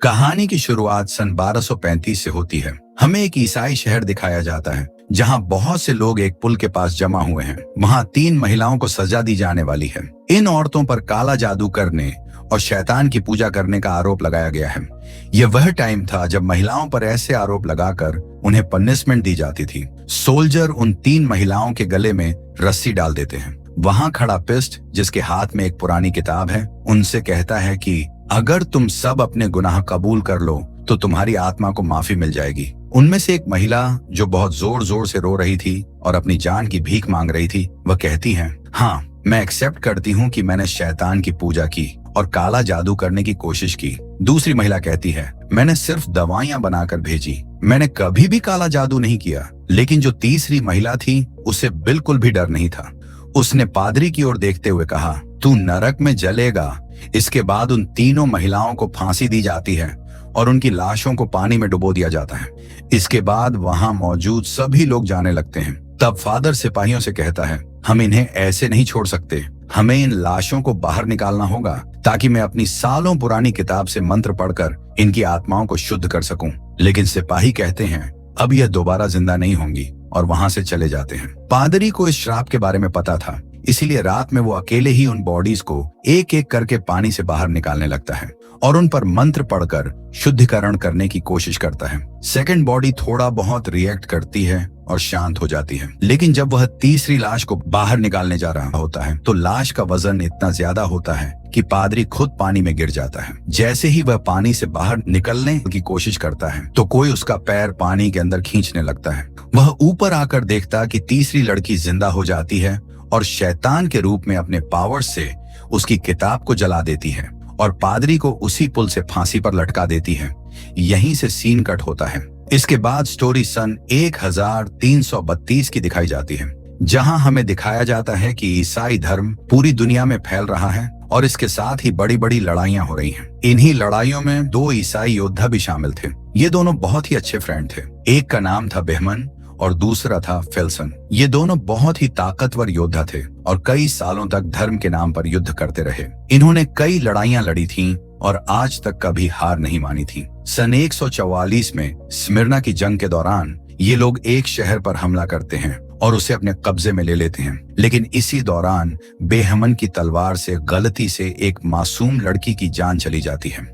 कहानी की शुरुआत सन 1235 से होती है। हमें एक ईसाई शहर दिखाया जाता है जहां बहुत से लोग एक पुल के पास जमा हुए हैं। वहां 3 महिलाओं को सजा दी जाने वाली है। इन औरतों पर काला जादू करने और शैतान की पूजा करने का आरोप लगाया गया है। यह वह टाइम था जब महिलाओं पर ऐसे आरोप लगाकर उन्हें पनिशमेंट दी जाती थी। सोल्जर उन 3 महिलाओं के गले में रस्सी डाल देते हैं। वहां खड़ा पिस्ट, जिसके हाथ में एक पुरानी किताब है, उनसे कहता है कि अगर तुम सब अपने गुनाह कबूल कर लो तो तुम्हारी आत्मा को माफी मिल जाएगी। उनमें से एक महिला, जो बहुत जोर जोर से रो रही थी और अपनी जान की भीख मांग रही थी, वह कहती है, हाँ, मैं एक्सेप्ट करती हूँ कि मैंने शैतान की पूजा की और काला जादू करने की कोशिश की। दूसरी महिला कहती है, मैंने सिर्फ दवाइयां बनाकर भेजी, मैंने कभी भी काला जादू नहीं किया। लेकिन जो तीसरी महिला थी, उसे बिल्कुल भी डर नहीं था। उसने पादरी की ओर देखते हुए कहा, तू नरक में जलेगा। इसके बाद उन तीनों महिलाओं को फांसी दी जाती है और उनकी लाशों को पानी में डुबो दिया जाता है। इसके बाद वहां मौजूद सभी लोग जाने लगते हैं। तब फादर सिपाहियों से कहता है, हम इन्हें ऐसे नहीं छोड़ सकते, हमें इन लाशों को बाहर निकालना होगा ताकि मैं अपनी सालों पुरानी किताब से मंत्र पढ़कर इनकी आत्माओं को शुद्ध कर सकूं। लेकिन सिपाही कहते हैं, अब यह दोबारा जिंदा नहीं होंगी, और वहां से चले जाते हैं। पादरी को इस श्राप के बारे में पता था, इसीलिए रात में वो अकेले ही उन बॉडीज को एक एक करके पानी से बाहर निकालने लगता है और उन पर मंत्र पढ़कर शुद्धिकरण करने की कोशिश करता है। सेकंड बॉडी थोड़ा बहुत रिएक्ट करती है और शांत हो जाती है। लेकिन जब वह तीसरी लाश को बाहर निकालने जा रहा होता है तो लाश का वजन इतना ज्यादा होता है कि पादरी खुद पानी में गिर जाता है। जैसे ही वह पानी से बाहर निकलने की कोशिश करता है तो कोई उसका पैर पानी के अंदर खींचने लगता है। वह ऊपर आकर देखता कि तीसरी लड़की जिंदा हो जाती है और शैतान के रूप में अपने पावर से उसकी किताब को जला देती है और पादरी को उसी पुल से फांसी पर लटका देती है। यहीं से सीन कट होता है। इसके बाद स्टोरी सन 1332 की दिखाई जाती है, जहां हमें दिखाया जाता है कि ईसाई धर्म पूरी दुनिया में फैल रहा है और इसके साथ ही बड़ी बड़ी लड़ाइयां हो रही हैं। इन्हीं लड़ाइयों में 2 ईसाई योद्धा भी शामिल थे। ये दोनों बहुत ही अच्छे फ्रेंड थे। एक का नाम था बेहमन और दूसरा था फेल्सन। ये दोनों बहुत ही ताकतवर योद्धा थे और कई सालों तक धर्म के नाम पर युद्ध करते रहे। इन्होंने कई लड़ाइयां लड़ी थीं और आज तक कभी हार नहीं मानी थी। सन 144 में स्मिर्ना की जंग के दौरान ये लोग एक शहर पर हमला करते हैं और उसे अपने कब्जे में ले लेते हैं। लेकिन इसी दौरान बेहमन की तलवार से गलती से एक मासूम लड़की की जान चली जाती है।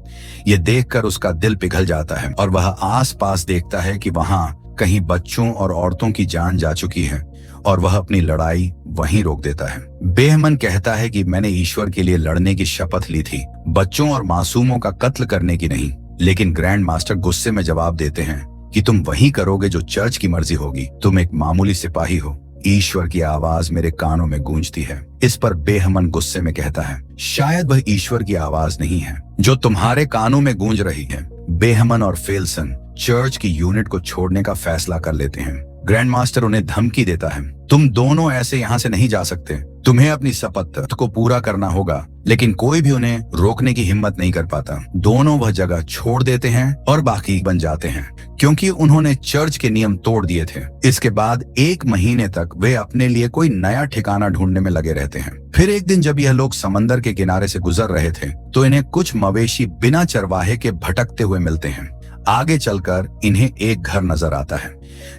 ये देखकर उसका दिल पिघल जाता है और वह आसपास देखता है कि वहां कहीं बच्चों और औरतों की जान जा चुकी है और वह अपनी लड़ाई वहीं रोक देता है। बेहमन कहता है कि मैंने ईश्वर के लिए लड़ने की शपथ ली थी, बच्चों और मासूमों का कत्ल करने की नहीं। लेकिन ग्रैंड मास्टर गुस्से में जवाब देते हैं कि तुम वही करोगे जो चर्च की मर्जी होगी, तुम एक मामूली सिपाही हो। ईश्वर की आवाज मेरे कानों में गूंजती है। इस पर बेहमन गुस्से में कहता है, शायद वह ईश्वर की आवाज नहीं है जो तुम्हारे कानों में गूंज रही है। बेहमन और फेल्सन चर्च की यूनिट को छोड़ने का फैसला कर लेते हैं। ग्रैंड मास्टर उन्हें धमकी देता है, तुम दोनों ऐसे यहाँ से नहीं जा सकते, तुम्हें अपनी शपथ को पूरा करना होगा। लेकिन कोई भी उन्हें रोकने की हिम्मत नहीं कर पाता। दोनों वह जगह छोड़ देते हैं और बाकी बन जाते हैं, क्योंकि उन्होंने चर्च के नियम तोड़ दिए थे। इसके बाद 1 महीने तक वे अपने लिए कोई नया ठिकाना ढूंढने में लगे रहते हैं। फिर एक दिन जब यह लोग समंदर के किनारे से गुजर रहे थे तो इन्हें कुछ मवेशी बिना चरवाहे के भटकते हुए मिलते हैं। आगे चलकर इन्हें एक घर नजर आता है।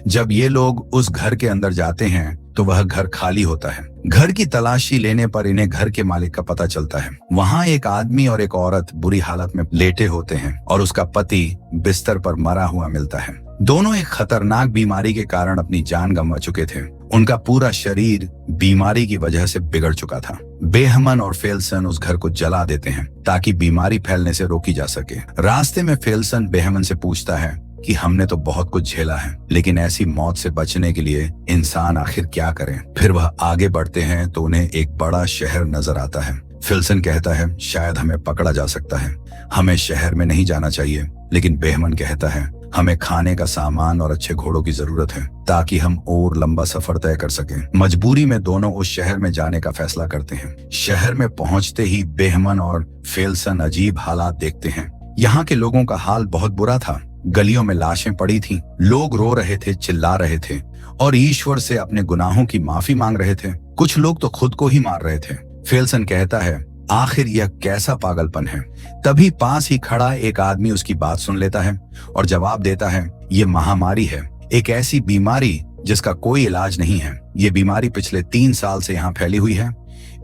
जब ये लोग उस घर के अंदर जाते हैं तो वह घर खाली होता है। घर की तलाशी लेने पर इन्हें घर के मालिक का पता चलता है। वहां एक आदमी और एक औरत बुरी हालत में लेटे होते हैं और उसका पति बिस्तर पर मरा हुआ मिलता है। दोनों एक खतरनाक बीमारी के कारण अपनी जान गंवा चुके थे। उनका पूरा शरीर बीमारी की वजह से बिगड़ चुका था। बेहमन और फेल्सन उस घर को जला देते हैं ताकि बीमारी फैलने से रोकी जा सके। रास्ते में फेल्सन बेहमन से पूछता है कि हमने तो बहुत कुछ झेला है, लेकिन ऐसी मौत से बचने के लिए इंसान आखिर क्या करे। फिर वह आगे बढ़ते हैं तो उन्हें एक बड़ा शहर नजर आता है। फेल्सन कहता है, शायद हमें पकड़ा जा सकता है, हमें शहर में नहीं जाना चाहिए। लेकिन बेहमन कहता है, हमें खाने का सामान और अच्छे घोड़ों की जरूरत है ताकि हम और लंबा सफर तय कर सकें। मजबूरी में दोनों उस शहर में जाने का फैसला करते हैं। शहर में पहुंचते ही बेहमन और फेल्सन अजीब हालात देखते हैं। यहाँ के लोगों का हाल बहुत बुरा था। गलियों में लाशें पड़ी थीं, लोग रो रहे थे, चिल्ला रहे थे और ईश्वर से अपने गुनाहों की माफी मांग रहे थे। कुछ लोग तो खुद को ही मार रहे थे। फेल्सन कहता है, आखिर यह कैसा पागलपन है। तभी पास ही खड़ा एक आदमी उसकी बात सुन लेता है और जवाब देता है, ये महामारी है, एक ऐसी बीमारी जिसका कोई इलाज नहीं है। ये बीमारी पिछले 3 साल से यहाँ फैली हुई है।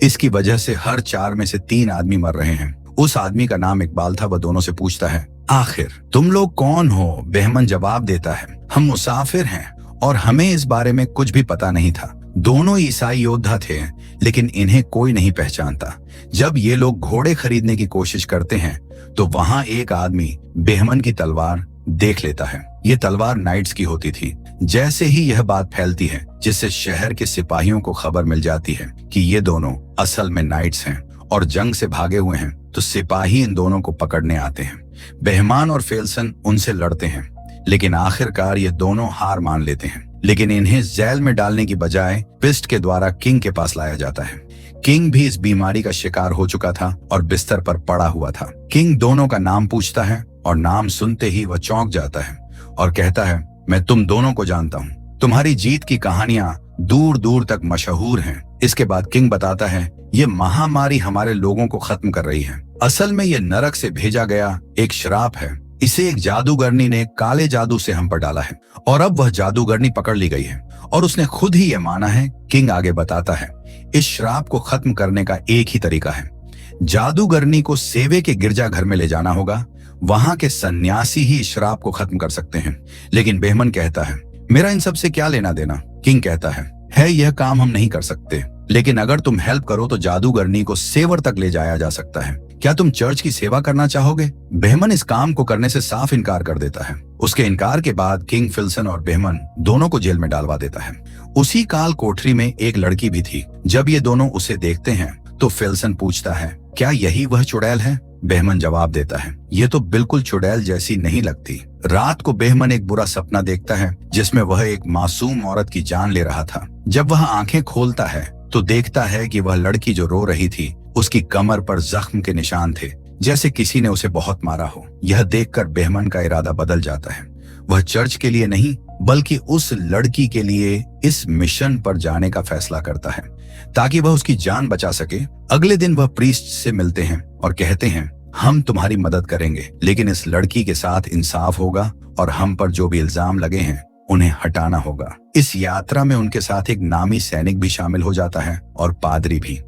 इसकी वजह से हर 4 में से 3 आदमी मर रहे हैं। उस आदमी का नाम इकबाल था। वह दोनों से पूछता है, आखिर तुम लोग कौन हो? बेहमन जवाब देता है, हम मुसाफिर हैं और हमें इस बारे में कुछ भी पता नहीं था। दोनों ईसाई योद्धा थे, लेकिन इन्हें कोई नहीं पहचानता। जब ये लोग घोड़े खरीदने की कोशिश करते हैं तो वहां एक आदमी बेहमन की तलवार देख लेता है। ये तलवार नाइट्स की होती थी। जैसे ही यह बात फैलती है, जिससे शहर के सिपाहियों को खबर मिल जाती है कि ये दोनों असल में नाइट्स हैं और जंग से भागे हुए हैं, तो सिपाही इन दोनों को पकड़ने आते हैं। बेहमान और फेल्सन उनसे लड़ते हैं, लेकिन आखिरकार ये दोनों हार मान लेते हैं। लेकिन इन्हें जेल में डालने की बजाय पिस्ट के द्वारा किंग के पास लाया जाता है। किंग भी इस बीमारी का शिकार हो चुका था और बिस्तर पर पड़ा हुआ था। किंग दोनों का नाम पूछता है और नाम सुनते ही वह चौंक जाता है और कहता है, मैं तुम दोनों को जानता हूँ। तुम्हारी जीत की कहानियां दूर दूर तक मशहूर हैं। इसके बाद किंग बताता है, ये महामारी हमारे लोगों को खत्म कर रही है। असल में ये नरक से भेजा गया एक श्राप है। इसे एक जादूगरनी ने काले जादू से हम पर डाला है और अब वह जादूगरनी पकड़ ली गई है और उसने खुद ही ये माना है। किंग आगे बताता है, इस श्राप को खत्म करने का एक ही तरीका है। जादूगरनी को सेवे के गिरजाघर में ले जाना होगा। वहां के सन्यासी ही इस श्राप को खत्म कर सकते हैं। लेकिन बेहमन कहता है, मेरा इन सब से क्या लेना देना? किंग कहता है यह काम हम नहीं कर सकते, लेकिन अगर तुम हेल्प करो तो जादूगरनी को सेवर तक ले जाया जा सकता है। क्या तुम चर्च की सेवा करना चाहोगे? बेहमन इस काम को करने से साफ इनकार कर देता है। उसके इनकार के बाद किंग फिल्सन और बेहमन दोनों को जेल में डालवा देता है। उसी काल कोठरी में एक लड़की भी थी। जब ये दोनों उसे देखते हैं तो फिल्सन पूछता है, क्या यही वह चुड़ैल है? बेहमन जवाब देता है, ये तो बिल्कुल चुड़ैल जैसी नहीं लगती। रात को बेहमन एक बुरा सपना देखता है जिसमें वह एक मासूम औरत की जान ले रहा था। जब वह आंखें खोलता है तो देखता है कि वह लड़की जो रो रही थी, उसकी कमर पर जख्म के निशान थे, जैसे किसी ने उसे बहुत मारा हो। यह देखकर बेहमन का इरादा बदल जाता है। वह चर्च के लिए नहीं बल्कि उस लड़की के लिए इस मिशन पर जाने का फैसला करता है ताकि वह उसकी जान बचा सके। अगले दिन वह प्रीस्ट से मिलते हैं और कहते हैं, हम तुम्हारी मदद करेंगे, लेकिन इस लड़की के साथ इंसाफ होगा और हम पर जो भी इल्जाम लगे हैं उन्हें हटाना होगा। इस यात्रा में उनके साथ एक नामी सैनिक भी शामिल हो जाता है और पादरी भी।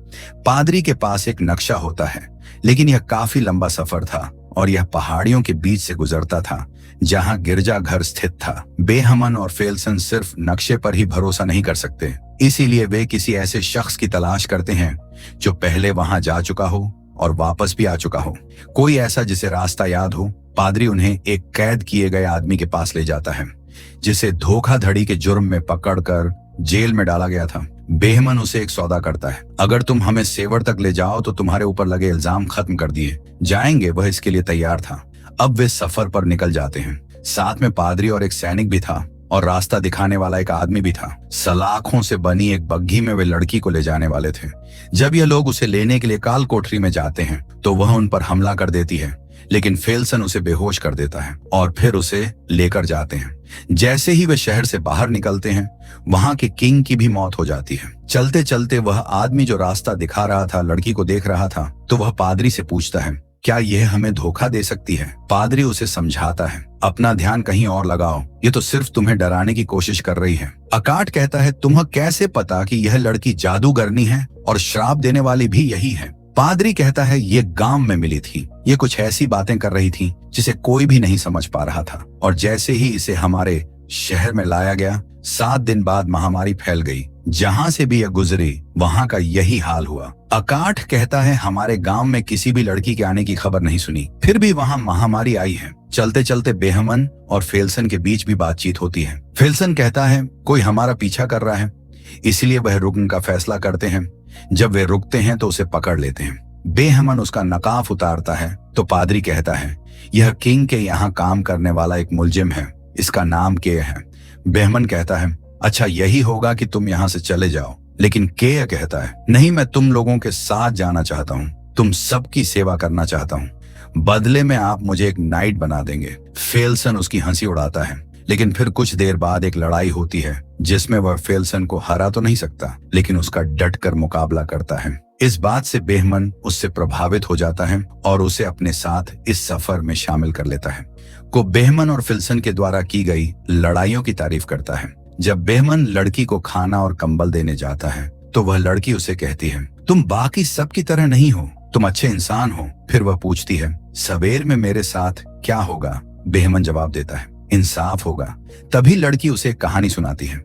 पादरी के पास एक नक्शा होता है, लेकिन यह काफी लंबा सफर था और यह पहाड़ियों के बीच से गुजरता था जहां गिरजाघर स्थित था। बेहमन और फेल्सन सिर्फ नक्शे पर ही भरोसा नहीं कर सकते, इसीलिए वे किसी ऐसे शख्स की तलाश करते हैं जो पहले वहां जा चुका हो और वापस भी आ चुका हो, कोई ऐसा जिसे रास्ता याद हो। पादरी उन्हें एक कैद किए गए आदमी के पास ले जाता है जिसे धोखाधड़ी के जुर्म में पकड़कर जेल में डाला गया था। बेहमन उसे एक सौदा करता है, अगर तुम हमें सेवर तक ले जाओ तो तुम्हारे ऊपर लगे इल्जाम खत्म कर दिए जाएंगे। वह इसके लिए तैयार था। अब वे सफर पर निकल जाते हैं। साथ में पादरी और एक सैनिक भी था और रास्ता दिखाने वाला एक आदमी भी था। सलाखों से बनी एक बग्घी में वे लड़की को ले जाने वाले थे। जब ये लोग उसे लेने के लिए काल कोठरी में जाते हैं तो वह उन पर हमला कर देती है, लेकिन फेल्सन उसे बेहोश कर देता है और फिर उसे लेकर जाते हैं। जैसे ही वे शहर से बाहर निकलते हैं, वहां के किंग की भी मौत हो जाती है। चलते चलते वह आदमी जो रास्ता दिखा रहा था लड़की को देख रहा था, तो वह पादरी से पूछता है, क्या यह हमें धोखा दे सकती है? पादरी उसे समझाता है, अपना ध्यान कहीं और लगाओ, ये तो सिर्फ तुम्हें डराने की कोशिश कर रही है। अकाट कहता है, तुम्हें कैसे पता कि यह लड़की जादूगरनी है और श्राप देने वाली भी यही है? पादरी कहता है, ये गांव में मिली थी। ये कुछ ऐसी बातें कर रही थी जिसे कोई भी नहीं समझ पा रहा था, और जैसे ही इसे हमारे शहर में लाया गया, 7 दिन बाद महामारी फैल गई। जहां से भी यह गुजरी वहां का यही हाल हुआ। अकाट कहता है, हमारे गांव में किसी भी लड़की के आने की खबर नहीं सुनी, फिर भी वहां महामारी आई है। चलते चलते बेहमन और फेल्सन के बीच भी बातचीत होती है। फेल्सन कहता है, कोई हमारा पीछा कर रहा है, इसलिए वह रुकने का फैसला करते हैं। जब वे रुकते हैं तो उसे पकड़ लेते हैं। बेहमन उसका नकाब उतारता है तो पादरी कहता है, यह किंग के यहाँ काम करने वाला एक मुलजिम है, इसका नाम के है। बेहमन कहता है, अच्छा यही होगा कि तुम यहाँ से चले जाओ। लेकिन के कहता है, नहीं, मैं तुम लोगों के साथ जाना चाहता हूँ, तुम सबकी सेवा करना चाहता हूँ, बदले में आप मुझे एक नाइट बना देंगे। फेल्सन उसकी हंसी उड़ाता है, लेकिन फिर कुछ देर बाद एक लड़ाई होती है जिसमें वह फेल्सन को हरा तो नहीं सकता, लेकिन उसका डटकर मुकाबला करता है। इस बात से बेहमन उससे प्रभावित हो जाता है और उसे अपने साथ इस सफर में शामिल कर लेता है। को बेहमन और फिल्सन के द्वारा की गई लड़ाइयों की तारीफ करता है। जब बेहमन लड़की को खाना और कंबल देने जाता है तो वह लड़की उसे कहती है, तुम बाकी सब की तरह नहीं हो, तुम अच्छे इंसान हो। फिर वह पूछती है, सवेर में मेरे साथ क्या होगा? बेहमन जवाब देता है, इंसाफ होगा। तभी लड़की उसे एक कहानी सुनाती है।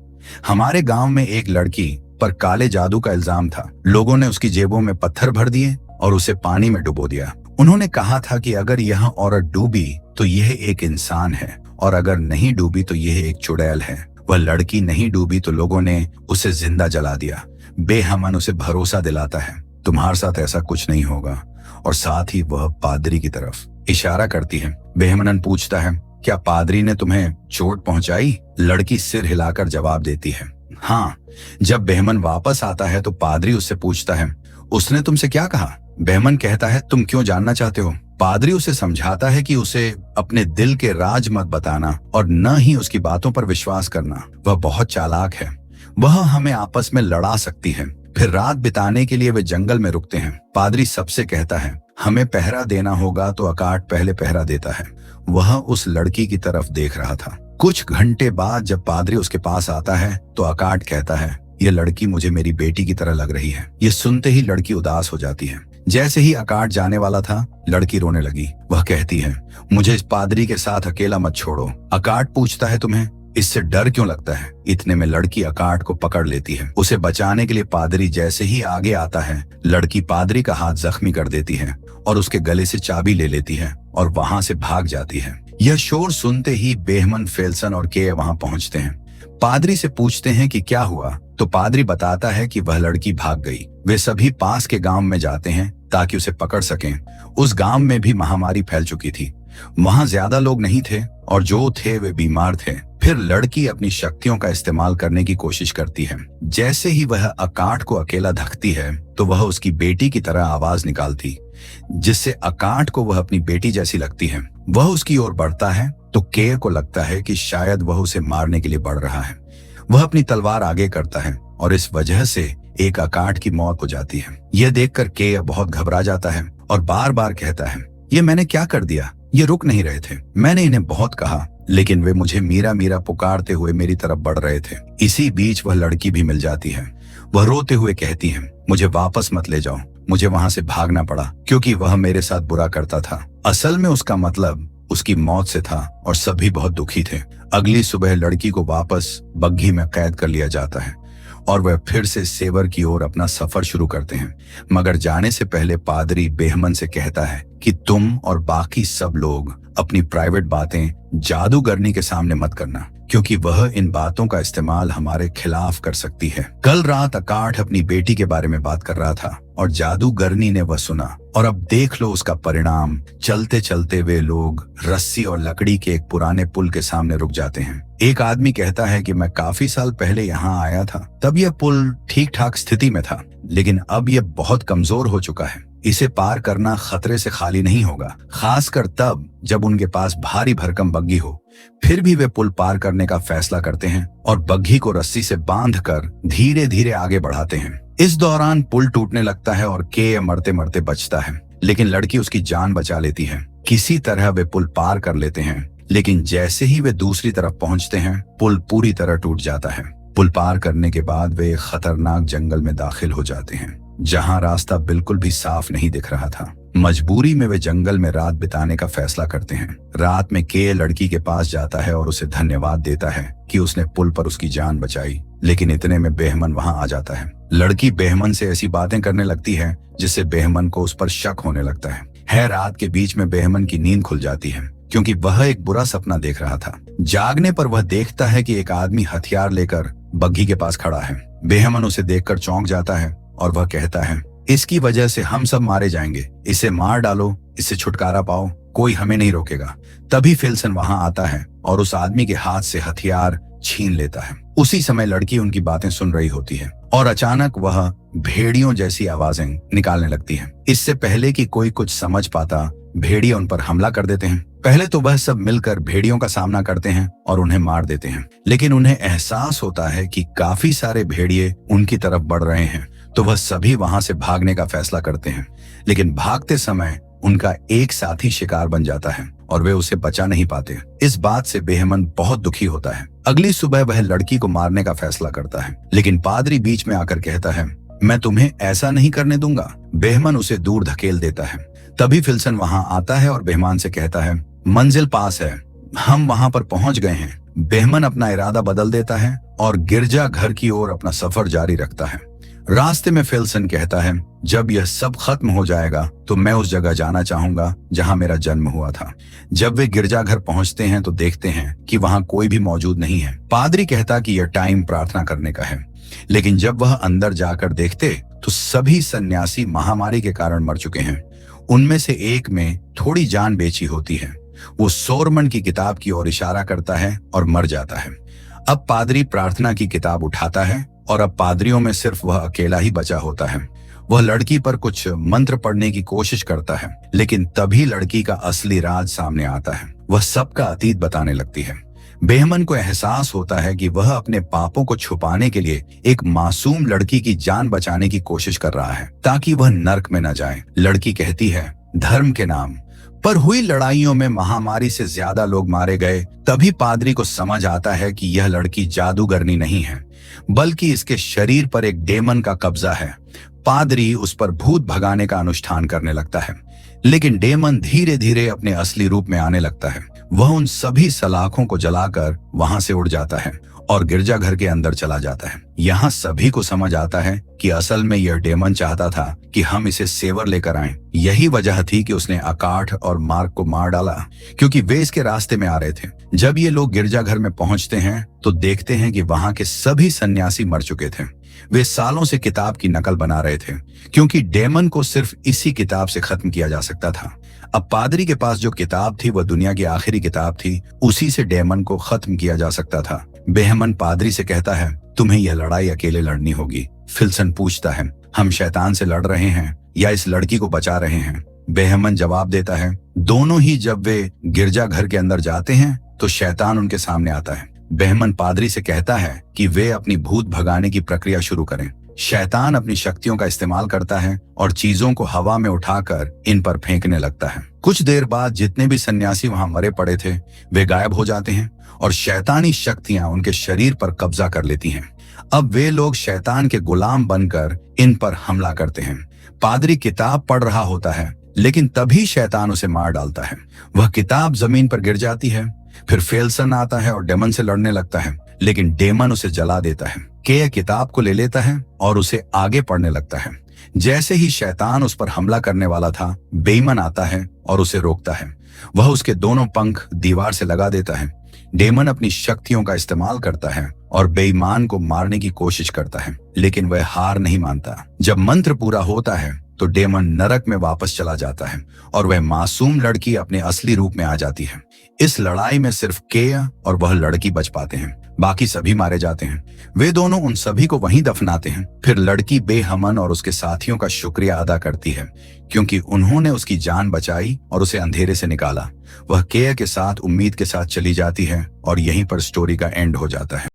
हमारे गांव में एक लड़की पर काले जादू का इल्जाम था। लोगों ने उसकी जेबों में पत्थर भर दिए और उसे पानी में डुबो दिया। उन्होंने कहा था कि अगर यह औरत डूबी तो यह एक इंसान है और अगर नहीं डूबी तो यह एक चुड़ैल है। वह लड़की नहीं डूबी तो लोगों ने उसे जिंदा जला दिया। बेहमन उसे भरोसा दिलाता है, तुम्हारे साथ ऐसा कुछ नहीं होगा, और साथ ही वह पादरी की तरफ इशारा करती है। बेहमन पूछता है, क्या पादरी ने तुम्हें चोट पहुंचाई? लड़की सिर हिलाकर जवाब देती है, हाँ। जब बेहमन वापस आता है तो पादरी उससे पूछता है, उसने तुमसे क्या कहा? बेहमन कहता है, तुम क्यों जानना चाहते हो? पादरी उसे समझाता है कि उसे अपने दिल के राज मत बताना और न ही उसकी बातों पर विश्वास करना। वह बहुत चालाक है, वह हमें आपस में लड़ा सकती है। फिर रात बिताने के लिए वे जंगल में रुकते हैं। पादरी सबसे कहता है, हमें पहरा देना होगा तो अकाट पहले पहरा देता है। वह उस लड़की की तरफ देख रहा था। कुछ घंटे बाद जब पादरी उसके पास आता है तो अकाट कहता है, ये लड़की मुझे मेरी बेटी की तरह लग रही है। ये सुनते ही लड़की उदास हो जाती है। जैसे ही अकाट जाने वाला था, लड़की रोने लगी। वह कहती है, मुझे इस पादरी के साथ अकेला मत छोड़ो। अकाट पूछता है, तुम्हें इससे डर क्यों लगता है? इतने में लड़की अकाट को पकड़ लेती है। उसे बचाने के लिए पादरी जैसे ही आगे आता है, लड़की पादरी का हाथ जख्मी कर देती है और उसके गले से चाबी ले लेती है और वहां से भाग जाती है। यह शोर सुनते ही बेहमन, फेल्सन और के वहां पहुंचते हैं। पादरी से पूछते हैं कि क्या हुआ, तो पादरी बताता है कि वह लड़की भाग गई। वे सभी पास के गांव में जाते हैं ताकि उसे पकड़ सकें। उस गांव में भी महामारी फैल चुकी थी। वहां ज्यादा लोग नहीं थे और जो थे वे बीमार थे। फिर लड़की अपनी शक्तियों का इस्तेमाल करने की कोशिश करती है। जैसे ही वह अकाट को अकेला धकती है तो वह उसकी बेटी की तरह आवाज निकालती, जिससे अकाट को वह अपनी बेटी जैसी लगती है। वह उसकी ओर बढ़ता है तो के को लगता है कि शायद वह उसे मारने के लिए बढ़ रहा है। वह अपनी तलवार आगे करता है और इस वजह से एक अकाट की मौत हो जाती है। यह देखकर के बहुत घबरा जाता है और बार बार कहता है, ये मैंने क्या कर दिया? ये रुक नहीं रहे थे। मैंने इन्हें बहुत कहा, लेकिन वे मुझे मीरा मीरा पुकारते हुए मेरी तरफ बढ़ रहे थे। इसी बीच वह लड़की भी मिल जाती है। वह रोते हुए कहती है, मुझे वापस मत ले जाओ। मुझे वहां से भागना पड़ा क्योंकि वह मेरे साथ बुरा करता था। असल में उसका मतलब उसकी मौत से था और सभी बहुत दुखी थे। अगली सुबह लड़की को वापस बग्घी में कैद कर लिया जाता है और वह फिर से सेवर की ओर अपना सफर शुरू करते हैं। मगर जाने से पहले पादरी बेहमन से कहता है कि तुम और बाकी सब लोग अपनी प्राइवेट बातें जादूगरनी के सामने मत करना, क्योंकि वह इन बातों का इस्तेमाल हमारे खिलाफ कर सकती है। कल रात अकाट अपनी बेटी के बारे में बात कर रहा था और जादूगरनी ने वह सुना और अब देख लो उसका परिणाम। चलते चलते वे लोग रस्सी और लकड़ी के एक पुराने पुल के सामने रुक जाते हैं। एक आदमी कहता है कि मैं काफी साल पहले यहाँ आया था, तब यह पुल ठीक ठाक स्थिति में था, लेकिन अब यह बहुत कमजोर हो चुका है। इसे पार करना खतरे से खाली नहीं होगा, खासकर तब जब उनके पास भारी भरकम बग्घी हो। फिर भी वे पुल पार करने का फैसला करते हैं और बग्घी को रस्सी से बांधकर धीरे धीरे आगे बढ़ाते हैं। इस दौरान पुल टूटने लगता है और के मरते मरते बचता है, लेकिन लड़की उसकी जान बचा लेती है। किसी तरह वे पुल पार कर लेते हैं, लेकिन जैसे ही वे दूसरी तरफ पहुंचते हैं, पुल पूरी तरह टूट जाता है। पुल पार करने के बाद वे एक खतरनाक जंगल में दाखिल हो जाते हैं, जहां रास्ता बिल्कुल भी साफ नहीं दिख रहा था। मजबूरी में वे जंगल में रात बिताने का फैसला करते हैं। रात में के लड़की के पास जाता है और उसे धन्यवाद देता है कि उसने पुल पर उसकी जान बचाई, लेकिन इतने में बेहमन वहां आ जाता है। लड़की बेहमन से ऐसी बातें करने लगती है जिससे बेहमन को उस पर शक होने लगता है। रात के बीच में बेहमन की नींद खुल जाती है क्योंकि वह एक बुरा सपना देख रहा था। जागने पर वह देखता है कि एक आदमी हथियार लेकर बग्घी के पास खड़ा है। बेहमन उसे देखकर चौंक जाता है और वह कहता है, इसकी वजह से हम सब मारे जाएंगे, इसे मार डालो, इससे छुटकारा पाओ, कोई हमें नहीं रोकेगा। तभी फिल्सन वहां आता है और उस आदमी के हाथ से हथियार छीन लेता है। उसी समय लड़की उनकी बातें सुन रही होती है और अचानक वह भेड़ियों जैसी आवाजें निकालने लगती है। इससे पहले कि कोई कुछ समझ पाता, भेड़िए उन पर हमला कर देते हैं। पहले तो वह सब मिलकर भेड़ियों का सामना करते हैं और उन्हें मार देते हैं, लेकिन उन्हें एहसास होता है कि काफी सारे भेड़िए उनकी तरफ बढ़ रहे हैं, तो वह सभी वहां से भागने का फैसला करते हैं। लेकिन भागते समय उनका एक साथी शिकार बन जाता है और वे उसे बचा नहीं पाते। इस बात से बेहमन बहुत दुखी होता है। अगली सुबह वह लड़की को मारने का फैसला करता है, लेकिन पादरी बीच में आकर कहता है, मैं तुम्हें ऐसा नहीं करने दूंगा। बेहमन उसे दूर धकेल देता है। तभी फिल्सन वहां आता है और बेहमान से कहता है, मंजिल पास है, हम वहां पर पहुंच गए हैं। बेहमन अपना इरादा बदल देता है और गिरजा घर की ओर अपना सफर जारी रखता है। रास्ते में फिल्सन कहता है, जब यह सब खत्म हो जाएगा तो मैं उस जगह जाना चाहूंगा जहां मेरा जन्म हुआ था। जब वे गिरजाघर पहुंचते हैं तो देखते हैं कि वहां कोई भी मौजूद नहीं है। पादरी कहता कि यह टाइम प्रार्थना करने का है, लेकिन जब वह अंदर जाकर देखते तो सभी सन्यासी महामारी के कारण मर चुके हैं। उनमें से एक में थोड़ी जान बेची होती है। वो सोरमन की किताब की ओर इशारा करता है और मर जाता है। अब पादरी प्रार्थना की किताब उठाता है और अब पादरियों में सिर्फ वह अकेला ही बचा होता है। वह लड़की पर कुछ मंत्र पढ़ने की कोशिश करता है, लेकिन तभी लड़की का असली राज सामने आता है। वह सबका अतीत बताने लगती है। बेहमन को एहसास होता है कि वह अपने पापों को छुपाने के लिए एक मासूम लड़की की जान बचाने की कोशिश कर रहा है ताकि वह नर्क में न जाए। लड़की कहती है, धर्म के नाम पर हुई लड़ाइयों में महामारी से ज्यादा लोग मारे गए। तभी पादरी को समझ आता है कि यह लड़की जादूगरनी नहीं है, बल्कि इसके शरीर पर एक डेमन का कब्जा है। पादरी उस पर भूत भगाने का अनुष्ठान करने लगता है, लेकिन डेमन धीरे धीरे अपने असली रूप में आने लगता है। वह उन सभी सलाखों को जलाकर वहां से उड़ जाता है और गिरजाघर के अंदर चला जाता है। यहाँ सभी को समझ आता है कि असल में यह डेमन चाहता था कि हम इसे सेवर लेकर आएं। यही वजह थी कि उसने अकाठ और मार्क को मार डाला, क्योंकि वे इसके रास्ते में आ रहे थे। जब ये लोग गिरजाघर में पहुंचते हैं तो देखते हैं कि वहां के सभी सन्यासी मर चुके थे। वे सालों से किताब की नकल बना रहे थे, क्योंकि डेमन को सिर्फ इसी किताब से खत्म किया जा सकता था। अब पादरी के पास जो किताब थी वह दुनिया की आखिरी किताब थी, उसी से डेमन को खत्म किया जा सकता था। बेहमन पादरी से कहता है, तुम्हें यह लड़ाई अकेले लड़नी होगी। फिल्सन पूछता है, हम शैतान से लड़ रहे हैं या इस लड़की को बचा रहे हैं? बेहमन जवाब देता है, दोनों ही। जब वे गिरजाघर के अंदर जाते हैं तो शैतान उनके सामने आता है। बेहमन पादरी से कहता है कि वे अपनी भूत भगाने की प्रक्रिया शुरू करें। शैतान अपनी शक्तियों का इस्तेमाल करता है और चीजों को हवा में उठाकर इन पर फेंकने लगता है। कुछ देर बाद जितने भी सन्यासी वहां मरे पड़े थे वे गायब हो जाते हैं और शैतानी शक्तियां उनके शरीर पर कब्जा कर लेती हैं। अब वे लोग शैतान के गुलाम बनकर इन पर हमला करते हैं। पादरी किताब पढ़ रहा होता है, लेकिन तभी शैतान उसे मार डालता है। वह किताब जमीन पर गिर जाती है। फिर फेल्सन आता है और डेमन से लड़ने लगता है, लेकिन डेमन उसे जला देता है। के किताब को ले लेता है और उसे आगे पढ़ने लगता है। जैसे ही शैतान उस पर हमला करने वाला था, बेईमान आता है और उसे रोकता है। वह उसके दोनों पंख दीवार से लगा देता है। डेमन अपनी शक्तियों का इस्तेमाल करता है और बेईमान को मारने की कोशिश करता है, लेकिन वह हार नहीं मानता। जब मंत्र पूरा होता है तो डेमन नरक में वापस चला जाता है और वह मासूम लड़की अपने असली रूप में आ जाती है। इस लड़ाई में सिर्फ केया और वह लड़की बच पाते हैं, बाकी सभी मारे जाते हैं। वे दोनों उन सभी को वहीं दफनाते हैं। फिर लड़की बेहमन और उसके साथियों का शुक्रिया अदा करती है, क्योंकि उन्होंने उसकी जान बचाई और उसे अंधेरे से निकाला। वह केया के साथ उम्मीद के साथ चली जाती है और यहीं पर स्टोरी का एंड हो जाता है।